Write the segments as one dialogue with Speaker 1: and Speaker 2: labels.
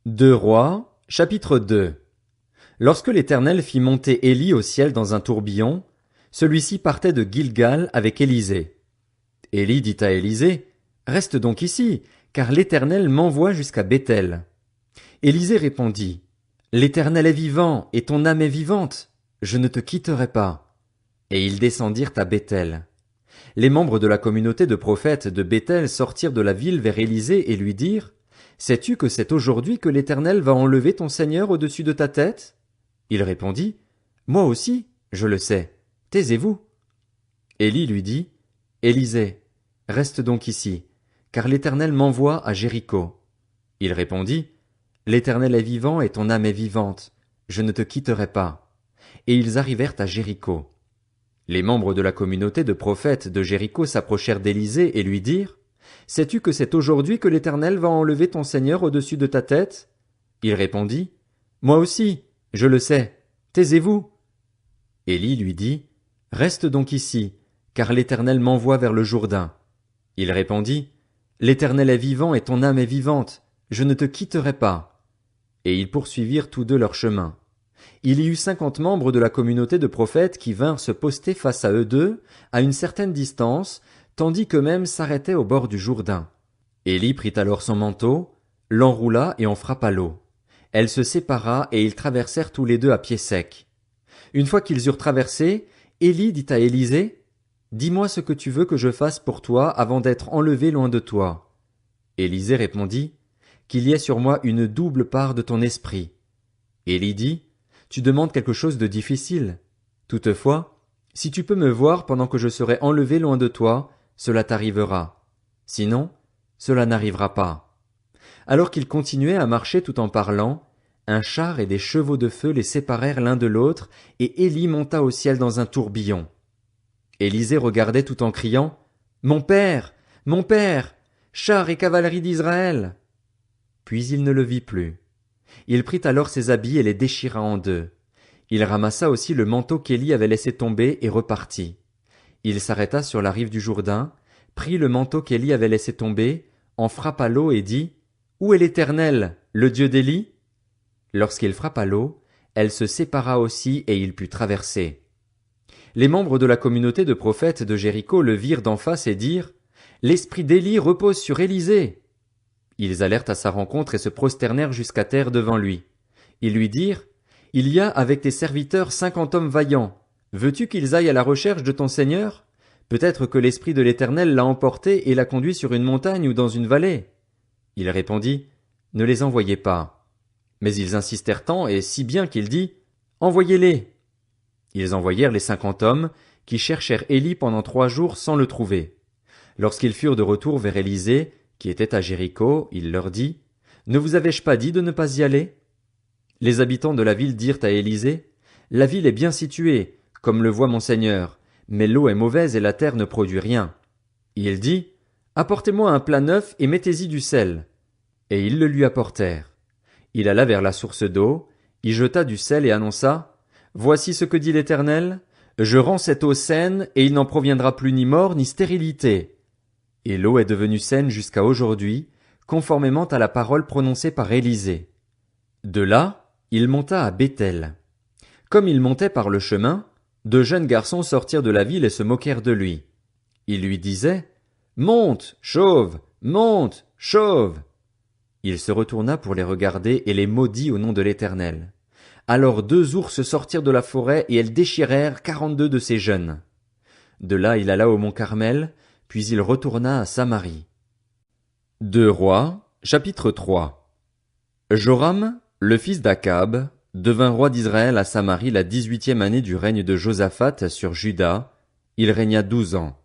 Speaker 1: Deux Rois, chapitre 2. Lorsque l'Éternel fit monter Élie au ciel dans un tourbillon, celui-ci partait de Gilgal avec Élisée. Élie dit à Élisée, reste donc ici, car l'Éternel m'envoie jusqu'à Béthel. Élisée répondit, l'Éternel est vivant, et ton âme est vivante, je ne te quitterai pas. Et ils descendirent à Béthel. Les membres de la communauté de prophètes de Béthel sortirent de la ville vers Élisée et lui dirent, sais-tu que c'est aujourd'hui que l'Éternel va enlever ton Seigneur au-dessus de ta tête? Il répondit, moi aussi, je le sais. Taisez-vous. Élie lui dit, Élisée, reste donc ici, car l'Éternel m'envoie à Jéricho. Il répondit, l'Éternel est vivant et ton âme est vivante, je ne te quitterai pas. Et ils arrivèrent à Jéricho. Les membres de la communauté de prophètes de Jéricho s'approchèrent d'Élisée et lui dirent, sais-tu que c'est aujourd'hui que l'Éternel va enlever ton Seigneur au-dessus de ta tête? Il répondit, moi aussi, je le sais. Taisez-vous. Élie lui dit, reste donc ici, car l'Éternel m'envoie vers le Jourdain. Il répondit, l'Éternel est vivant et ton âme est vivante, je ne te quitterai pas. Et ils poursuivirent tous deux leur chemin. Il y eut 50 membres de la communauté de prophètes qui vinrent se poster face à eux deux, à une certaine distance, tandis qu'eux-mêmes s'arrêtaient au bord du Jourdain. Élie prit alors son manteau, l'enroula et en frappa l'eau. Elle se sépara et ils traversèrent tous les deux à pied sec. Une fois qu'ils eurent traversé, Élie dit à Élisée, dis-moi ce que tu veux que je fasse pour toi avant d'être enlevé loin de toi. Élisée répondit, qu'il y ait sur moi une double part de ton esprit. Élie dit, tu demandes quelque chose de difficile. Toutefois, si tu peux me voir pendant que je serai enlevé loin de toi, cela t'arrivera. Sinon, cela n'arrivera pas. Alors qu'ils continuaient à marcher tout en parlant, un char et des chevaux de feu les séparèrent l'un de l'autre, et Élie monta au ciel dans un tourbillon. Élisée regardait tout en criant, mon père, chars et cavalerie d'Israël. Puis il ne le vit plus. Il prit alors ses habits et les déchira en deux. Il ramassa aussi le manteau qu'Élie avait laissé tomber et repartit. Il s'arrêta sur la rive du Jourdain, prit le manteau qu'Élie avait laissé tomber, en frappa l'eau et dit, où est l'Éternel, le Dieu d'Élie? Lorsqu'il frappa l'eau, elle se sépara aussi et il put traverser. Les membres de la communauté de prophètes de Jéricho le virent d'en face et dirent, l'esprit d'Élie repose sur Élisée. Ils allèrent à sa rencontre et se prosternèrent jusqu'à terre devant lui. Ils lui dirent, il y a avec tes serviteurs 50 hommes vaillants. Veux-tu qu'ils aillent à la recherche de ton Seigneur? Peut-être que l'Esprit de l'Éternel l'a emporté et l'a conduit sur une montagne ou dans une vallée. Il répondit, ne les envoyez pas. Mais ils insistèrent tant et si bien qu'il dit, envoyez-les. Ils envoyèrent les 50 hommes, qui cherchèrent Élie pendant 3 jours sans le trouver. Lorsqu'ils furent de retour vers Élisée, qui était à Jéricho, il leur dit, ne vous avais-je pas dit de ne pas y aller? Les habitants de la ville dirent à Élisée, la ville est bien située, comme le voit mon Seigneur, mais l'eau est mauvaise et la terre ne produit rien. Il dit, apportez-moi un plat neuf et mettez-y du sel. Et ils le lui apportèrent. Il alla vers la source d'eau, y jeta du sel et annonça, voici ce que dit l'Éternel, je rends cette eau saine et il n'en proviendra plus ni mort ni stérilité. Et l'eau est devenue saine jusqu'à aujourd'hui, conformément à la parole prononcée par Élisée. De là, il monta à Béthel. Comme il montait par le chemin, 2 jeunes garçons sortirent de la ville et se moquèrent de lui. Ils lui disaient, monte, chauve, monte, chauve. Il se retourna pour les regarder et les maudit au nom de l'Éternel. Alors 2 ours sortirent de la forêt et elles déchirèrent 42 de ces jeunes. De là il alla au mont Carmel, puis il retourna à Samarie. 2 Rois, chapitre 3. Joram, le fils d'Akab, devint roi d'Israël à Samarie la 18e année du règne de Josaphat sur Juda. Il régna 12 ans.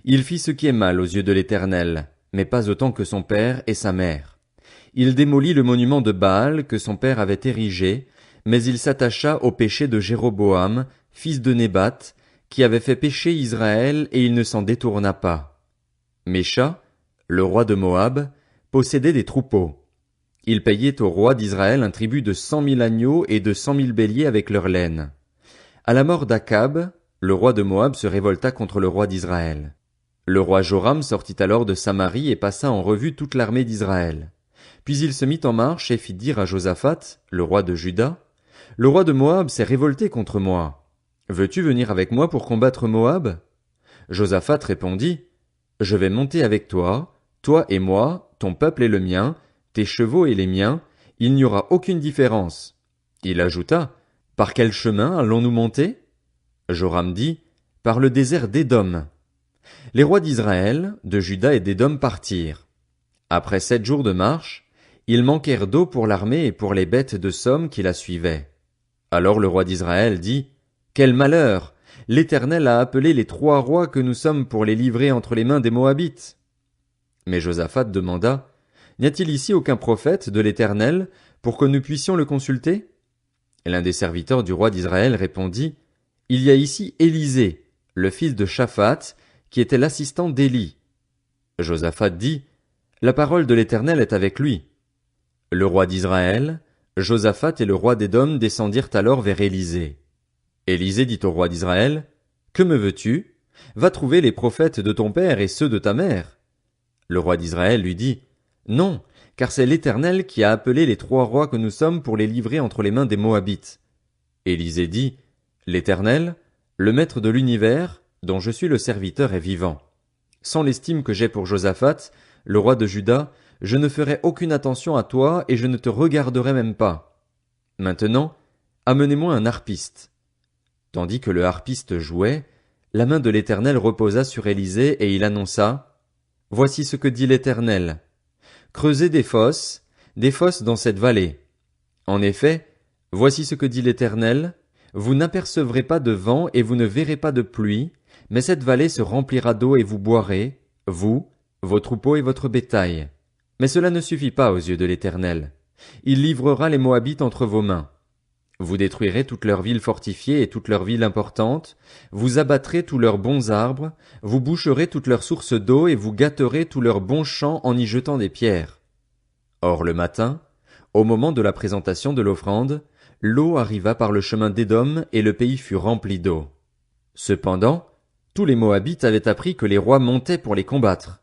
Speaker 1: Il fit ce qui est mal aux yeux de l'Éternel, mais pas autant que son père et sa mère. Il démolit le monument de Baal que son père avait érigé, mais il s'attacha au péché de Jéroboam, fils de Nébat, qui avait fait pécher Israël et il ne s'en détourna pas. Mécha, le roi de Moab, possédait des troupeaux. Il payait au roi d'Israël un tribut de 100 000 agneaux et de 100 000 béliers avec leur laine. À la mort d'Akab, le roi de Moab se révolta contre le roi d'Israël. Le roi Joram sortit alors de Samarie et passa en revue toute l'armée d'Israël. Puis il se mit en marche et fit dire à Josaphat, le roi de Juda, le roi de Moab s'est révolté contre moi. Veux-tu venir avec moi pour combattre Moab? Josaphat répondit, je vais monter avec toi, toi et moi, ton peuple et le mien, tes chevaux et les miens, il n'y aura aucune différence. Il ajouta, par quel chemin allons-nous monter? Joram dit, par le désert d'Édom. Les rois d'Israël, de Juda et d'Édom partirent. Après 7 jours de marche, ils manquèrent d'eau pour l'armée et pour les bêtes de somme qui la suivaient. Alors le roi d'Israël dit, quel malheur! L'Éternel a appelé les 3 rois que nous sommes pour les livrer entre les mains des Moabites. Mais Josaphat demanda, n'y a-t-il ici aucun prophète de l'Éternel pour que nous puissions le consulter? L'un des serviteurs du roi d'Israël répondit, il y a ici Élisée, le fils de Shaphat, qui était l'assistant d'Élie. Josaphat dit, la parole de l'Éternel est avec lui. Le roi d'Israël, Josaphat et le roi d'Édom descendirent alors vers Élisée. Élisée dit au roi d'Israël, que me veux-tu? Va trouver les prophètes de ton père et ceux de ta mère. Le roi d'Israël lui dit, non, car c'est l'Éternel qui a appelé les 3 rois que nous sommes pour les livrer entre les mains des Moabites. Élisée dit, l'Éternel, le maître de l'univers, dont je suis le serviteur est vivant. Sans l'estime que j'ai pour Josaphat, le roi de Juda, je ne ferai aucune attention à toi et je ne te regarderai même pas. Maintenant, amenez-moi un harpiste. Tandis que le harpiste jouait, la main de l'Éternel reposa sur Élisée et il annonça, voici ce que dit l'Éternel. Creusez des fosses dans cette vallée. En effet, voici ce que dit l'Éternel, vous n'apercevrez pas de vent et vous ne verrez pas de pluie, mais cette vallée se remplira d'eau et vous boirez, vous, vos troupeaux et votre bétail. Mais cela ne suffit pas aux yeux de l'Éternel. Il livrera les Moabites entre vos mains. Vous détruirez toutes leurs villes fortifiées et toutes leurs villes importantes, vous abattrez tous leurs bons arbres, vous boucherez toutes leurs sources d'eau et vous gâterez tous leurs bons champs en y jetant des pierres. Or le matin, au moment de la présentation de l'offrande, l'eau arriva par le chemin d'Édom et le pays fut rempli d'eau. Cependant, tous les Moabites avaient appris que les rois montaient pour les combattre.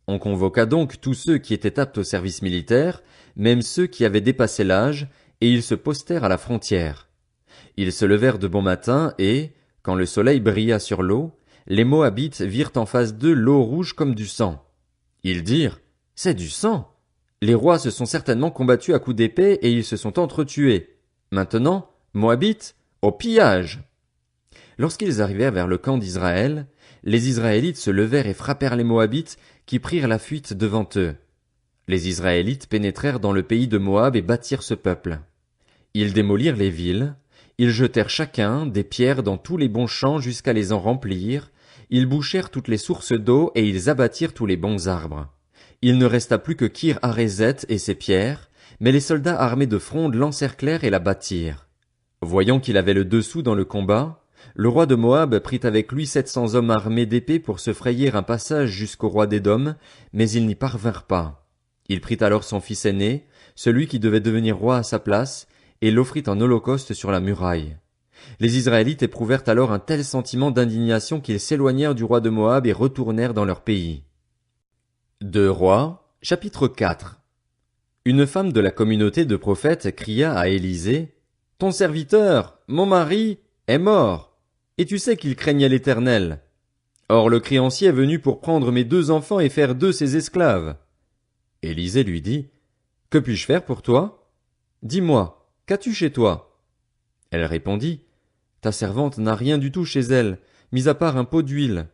Speaker 1: On convoqua donc tous ceux qui étaient aptes au service militaire, même ceux qui avaient dépassé l'âge, et ils se postèrent à la frontière. Ils se levèrent de bon matin et, quand le soleil brilla sur l'eau, les Moabites virent en face d'eux l'eau rouge comme du sang. Ils dirent, c'est du sang! Les rois se sont certainement combattus à coups d'épée et ils se sont entretués. Maintenant, Moabites, au pillage! Lorsqu'ils arrivèrent vers le camp d'Israël, les Israélites se levèrent et frappèrent les Moabites qui prirent la fuite devant eux. Les Israélites pénétrèrent dans le pays de Moab et battirent ce peuple. Ils démolirent les villes, ils jetèrent chacun des pierres dans tous les bons champs jusqu'à les en remplir, ils bouchèrent toutes les sources d'eau et ils abattirent tous les bons arbres. Il ne resta plus que Kir-Harézet et ses pierres, mais les soldats armés de frondes l'encerclèrent et la battirent. Voyant qu'il avait le dessous dans le combat, le roi de Moab prit avec lui 700 hommes armés d'épées pour se frayer un passage jusqu'au roi d'Édom, mais ils n'y parvinrent pas. Il prit alors son fils aîné, celui qui devait devenir roi à sa place, et l'offrit en holocauste sur la muraille. Les Israélites éprouvèrent alors un tel sentiment d'indignation qu'ils s'éloignèrent du roi de Moab et retournèrent dans leur pays. 2 Rois, chapitre 4. Une femme de la communauté de prophètes cria à Élisée, « Ton serviteur, mon mari, est mort, et tu sais qu'il craignait l'Éternel. Or le créancier est venu pour prendre mes 2 enfants et faire d'eux ses esclaves. » Élisée lui dit, « Que puis-je faire pour toi? Dis-moi, qu'as-tu chez toi? » Elle répondit, « Ta servante n'a rien du tout chez elle, mis à part un pot d'huile. »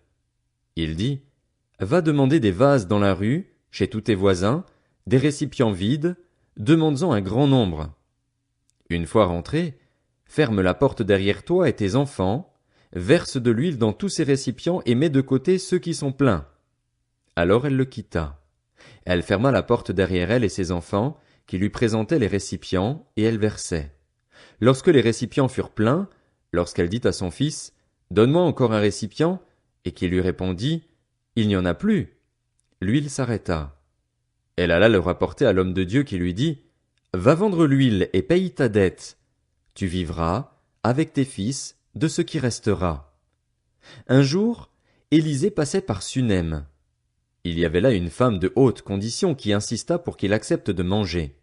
Speaker 1: Il dit, « Va demander des vases dans la rue, chez tous tes voisins, des récipients vides, demande-en un grand nombre. Une fois rentré, ferme la porte derrière toi et tes enfants, verse de l'huile dans tous ces récipients et mets de côté ceux qui sont pleins. » Alors elle le quitta. Elle ferma la porte derrière elle et ses enfants, qui lui présentaient les récipients, et elle versait. Lorsque les récipients furent pleins, lorsqu'elle dit à son fils, « Donne-moi encore un récipient », et qu'il lui répondit, « Il n'y en a plus », l'huile s'arrêta. Elle alla le rapporter à l'homme de Dieu qui lui dit, « Va vendre l'huile et paye ta dette. Tu vivras, avec tes fils, de ce qui restera. » Un jour, Élisée passait par Sunem. Il y avait là une femme de haute condition qui insista pour qu'il accepte de manger.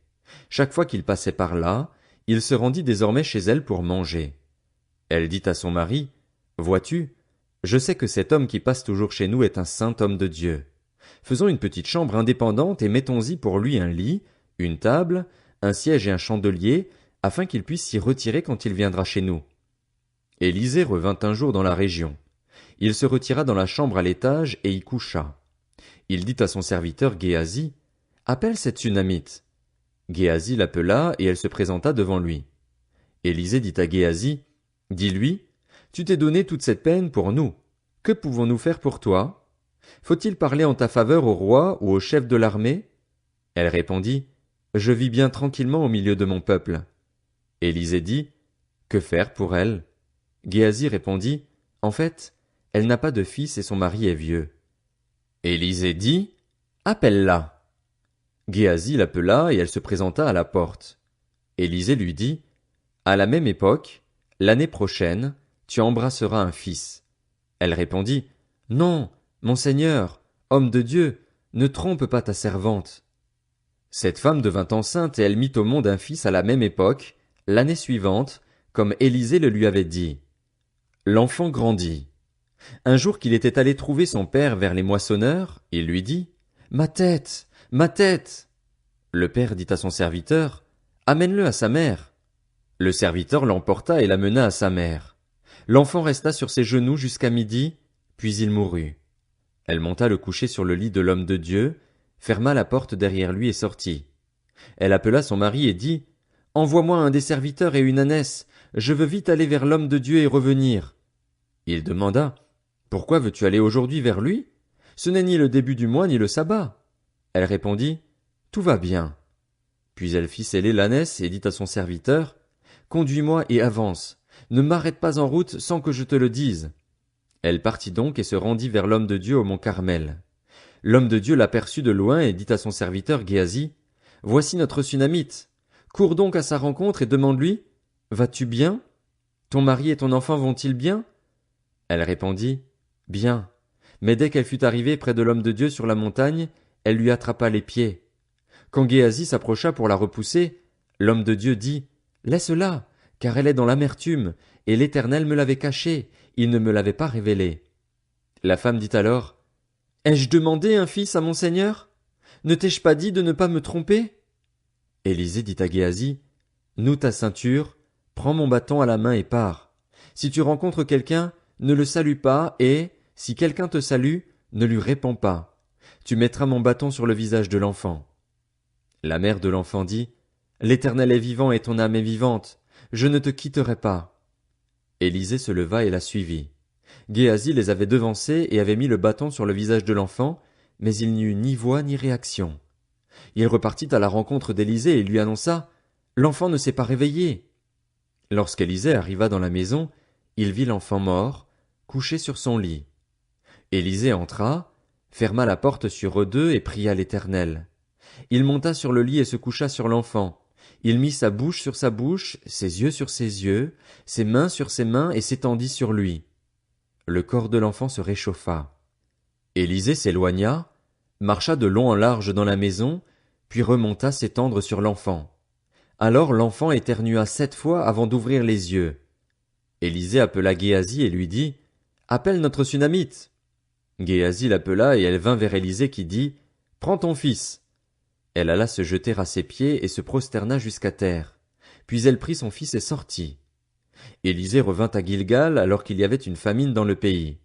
Speaker 1: Chaque fois qu'il passait par là, il se rendit désormais chez elle pour manger. Elle dit à son mari, « Vois-tu, je sais que cet homme qui passe toujours chez nous est un saint homme de Dieu. Faisons une petite chambre indépendante et mettons-y pour lui un lit, une table, un siège et un chandelier, afin qu'il puisse s'y retirer quand il viendra chez nous. » Élisée revint un jour dans la région. Il se retira dans la chambre à l'étage et y coucha. Il dit à son serviteur Géasi, « Appelle cette Sunamite. » Géasi l'appela et elle se présenta devant lui. Élisée dit à Géasi, « Dis-lui, tu t'es donné toute cette peine pour nous. Que pouvons-nous faire pour toi? Faut-il parler en ta faveur au roi ou au chef de l'armée? » Elle répondit, « Je vis bien tranquillement au milieu de mon peuple. » Élisée dit, « Que faire pour elle? » Géasi répondit, « En fait, elle n'a pas de fils et son mari est vieux. » Élisée dit, « Appelle-la. » Géasi l'appela et elle se présenta à la porte. Élisée lui dit, « À la même époque, l'année prochaine, tu embrasseras un fils. » Elle répondit, « Non, mon Seigneur, homme de Dieu, ne trompe pas ta servante. » Cette femme devint enceinte et elle mit au monde un fils à la même époque, l'année suivante, comme Élisée le lui avait dit. L'enfant grandit. Un jour qu'il était allé trouver son père vers les moissonneurs, il lui dit, « Ma tête, ma tête !» Le père dit à son serviteur, « Amène-le à sa mère. » Le serviteur l'emporta et l'amena à sa mère. L'enfant resta sur ses genoux jusqu'à midi, puis il mourut. Elle monta le coucher sur le lit de l'homme de Dieu, ferma la porte derrière lui et sortit. Elle appela son mari et dit, « Envoie-moi un des serviteurs et une ânesse, je veux vite aller vers l'homme de Dieu et revenir. » Il demanda, « Pourquoi veux-tu aller aujourd'hui vers lui? Ce n'est ni le début du mois ni le sabbat. » Elle répondit, « Tout va bien. » Puis elle fit sceller l'ânesse et dit à son serviteur, « Conduis-moi et avance, ne m'arrête pas en route sans que je te le dise. » Elle partit donc et se rendit vers l'homme de Dieu au mont Carmel. L'homme de Dieu l'aperçut de loin et dit à son serviteur Géasi, « Voici notre Sunamite. Cours donc à sa rencontre et demande-lui, « Vas-tu bien? Ton mari et ton enfant vont-ils bien? » Elle répondit, « Bien. » Mais dès qu'elle fut arrivée près de l'homme de Dieu sur la montagne, elle lui attrapa les pieds. Quand Géasi s'approcha pour la repousser, l'homme de Dieu dit, « Laisse-la, car elle est dans l'amertume, et l'Éternel me l'avait cachée, il ne me l'avait pas révélée. » La femme dit alors, « Ai-je demandé un fils à mon Seigneur? Ne t'ai-je pas dit de ne pas me tromper? » Élisée dit à Géasi, « Noue ta ceinture, prends mon bâton à la main et pars. Si tu rencontres quelqu'un, ne le salue pas, et, si quelqu'un te salue, ne lui réponds pas. Tu mettras mon bâton sur le visage de l'enfant. » La mère de l'enfant dit, « L'Éternel est vivant et ton âme est vivante, je ne te quitterai pas. » Élisée se leva et la suivit. Géasi les avait devancés et avait mis le bâton sur le visage de l'enfant, mais il n'y eut ni voix ni réaction. Il repartit à la rencontre d'Élisée et lui annonça, « L'enfant ne s'est pas réveillé. » Lorsqu'Élisée arriva dans la maison, il vit l'enfant mort, couché sur son lit. Élisée entra, ferma la porte sur eux deux et pria l'Éternel. Il monta sur le lit et se coucha sur l'enfant. Il mit sa bouche sur sa bouche, ses yeux sur ses yeux, ses mains sur ses mains et s'étendit sur lui. Le corps de l'enfant se réchauffa. Élisée s'éloigna, marcha de long en large dans la maison, puis remonta s'étendre sur l'enfant. Alors l'enfant éternua 7 fois avant d'ouvrir les yeux. Élisée appela Géasi et lui dit, « Appelle notre Sunamite. » Géasi l'appela et elle vint vers Élisée qui dit, « Prends ton fils. » Elle alla se jeter à ses pieds et se prosterna jusqu'à terre. Puis elle prit son fils et sortit. Élisée revint à Gilgal alors qu'il y avait une famine dans le pays.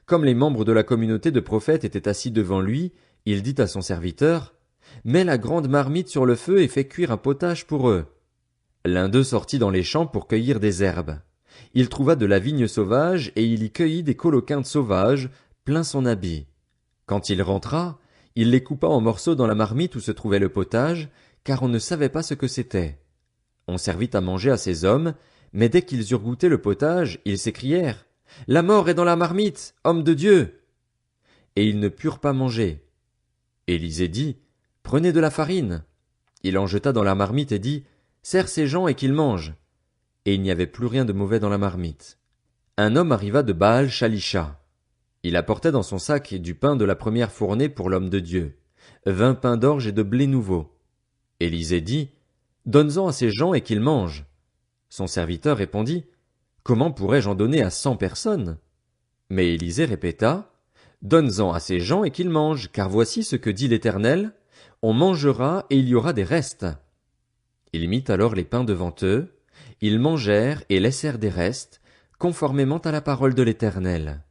Speaker 1: Comme les membres de la communauté de prophètes étaient assis devant lui, il dit à son serviteur, « Mets la grande marmite sur le feu et fais cuire un potage pour eux. » L'un d'eux sortit dans les champs pour cueillir des herbes. Il trouva de la vigne sauvage et il y cueillit des coloquintes sauvages, plein son habit. Quand il rentra, il les coupa en morceaux dans la marmite où se trouvait le potage, car on ne savait pas ce que c'était. On servit à manger à ces hommes, mais dès qu'ils eurent goûté le potage, ils s'écrièrent, « La mort est dans la marmite, homme de Dieu !» Et ils ne purent pas manger. Élisée dit, « Prenez de la farine. » Il en jeta dans la marmite et dit, « Sers ces gens et qu'ils mangent. » Et il n'y avait plus rien de mauvais dans la marmite. Un homme arriva de Baal Shalisha. Il apportait dans son sac du pain de la première fournée pour l'homme de Dieu, 20 pains d'orge et de blé nouveau. Élisée dit, donne-en à ces gens et qu'ils mangent. Son serviteur répondit, comment pourrais-je en donner à 100 personnes? Mais Élisée répéta, donne-en à ces gens et qu'ils mangent, car voici ce que dit l'Éternel, on mangera et il y aura des restes. Il mit alors les pains devant eux, ils mangèrent et laissèrent des restes, conformément à la parole de l'Éternel.